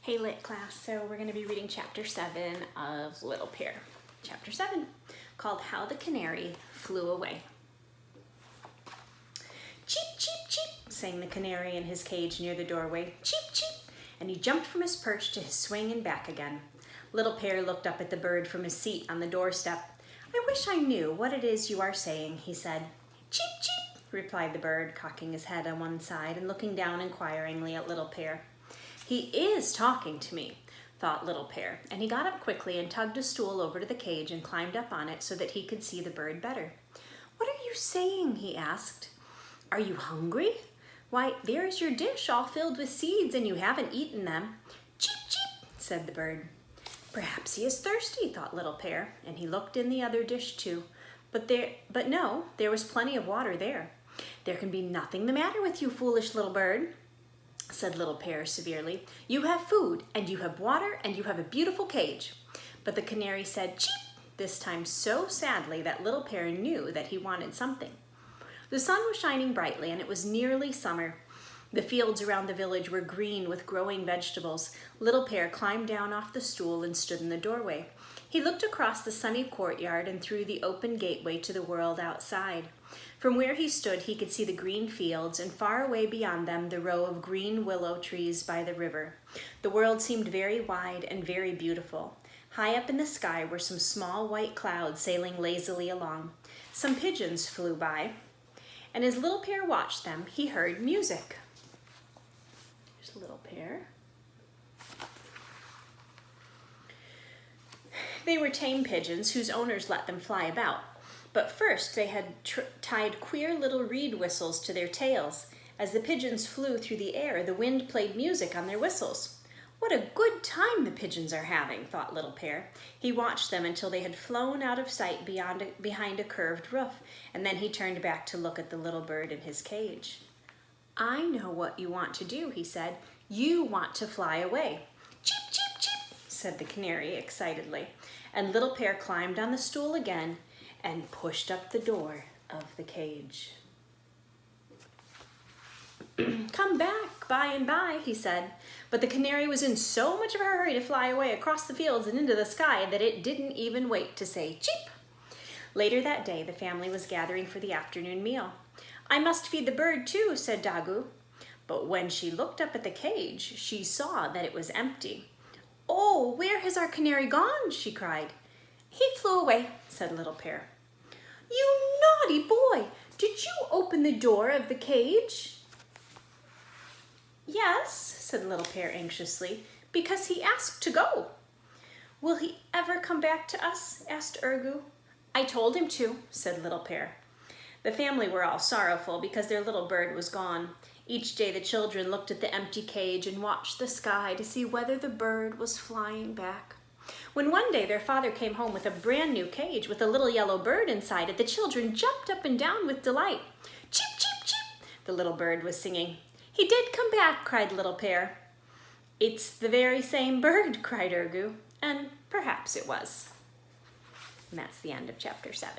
Hey Lit class, so we're going to be reading chapter 7 of Little Pear. Chapter 7, called How the Canary Flew Away. Cheep, cheep, cheep, sang the canary in his cage near the doorway. Cheep, cheep, and he jumped from his perch to his swing and back again. Little Pear looked up at the bird from his seat on the doorstep. I wish I knew what it is you are saying, he said. Cheep, cheep, replied the bird, cocking his head on one side and looking down inquiringly at Little Pear. He is talking to me, thought Little Pear, and he got up quickly and tugged a stool over to the cage and climbed up on it so that he could see the bird better. What are you saying? He asked. Are you hungry? Why, there is your dish all filled with seeds and you haven't eaten them. Cheep, cheep, said the bird. Perhaps he is thirsty, thought Little Pear, and he looked in the other dish too. But no, there was plenty of water there. There can be nothing the matter with you, foolish little bird, said Little Pear severely. You have food, and you have water, and you have a beautiful cage. But the canary said, cheep, this time so sadly that Little Pear knew that he wanted something. The sun was shining brightly, and it was nearly summer. The fields around the village were green with growing vegetables. Little Pear climbed down off the stool and stood in the doorway. He looked across the sunny courtyard and through the open gateway to the world outside. From where he stood, he could see the green fields, and far away beyond them, the row of green willow trees by the river. The world seemed very wide and very beautiful. High up in the sky were some small white clouds sailing lazily along. Some pigeons flew by, and as Little Pear watched them, he heard music. There's Little Pear. They were tame pigeons whose owners let them fly about. But first they had tied queer little reed whistles to their tails. As the pigeons flew through the air, the wind played music on their whistles. What a good time the pigeons are having, thought Little Pear. He watched them until they had flown out of sight behind a curved roof, and then he turned back to look at the little bird in his cage. I know what you want to do, he said. You want to fly away. Cheep, cheep, cheep, said the canary excitedly, and Little Pear climbed on the stool again and pushed up the door of the cage. Come back by and by, he said, but the canary was in so much of a hurry to fly away across the fields and into the sky that it didn't even wait to say cheep. Later that day, the family was gathering for the afternoon meal. I must feed the bird too, said Dagu. But when she looked up at the cage, she saw that it was empty. Oh, where has our canary gone? She cried. He flew away, said Little Pear. You naughty boy! Did you open the door of the cage? Yes, said Little Pear anxiously, because he asked to go. Will he ever come back to us? Asked Urgu. I told him to, said Little Pear. The family were all sorrowful because their little bird was gone. Each day the children looked at the empty cage and watched the sky to see whether the bird was flying back. When one day their father came home with a brand new cage with a little yellow bird inside it, the children jumped up and down with delight. Cheep, cheep, cheep, the little bird was singing. He did come back, cried Little Pear. It's the very same bird, cried Urgu, and perhaps it was. And that's the end of chapter 7.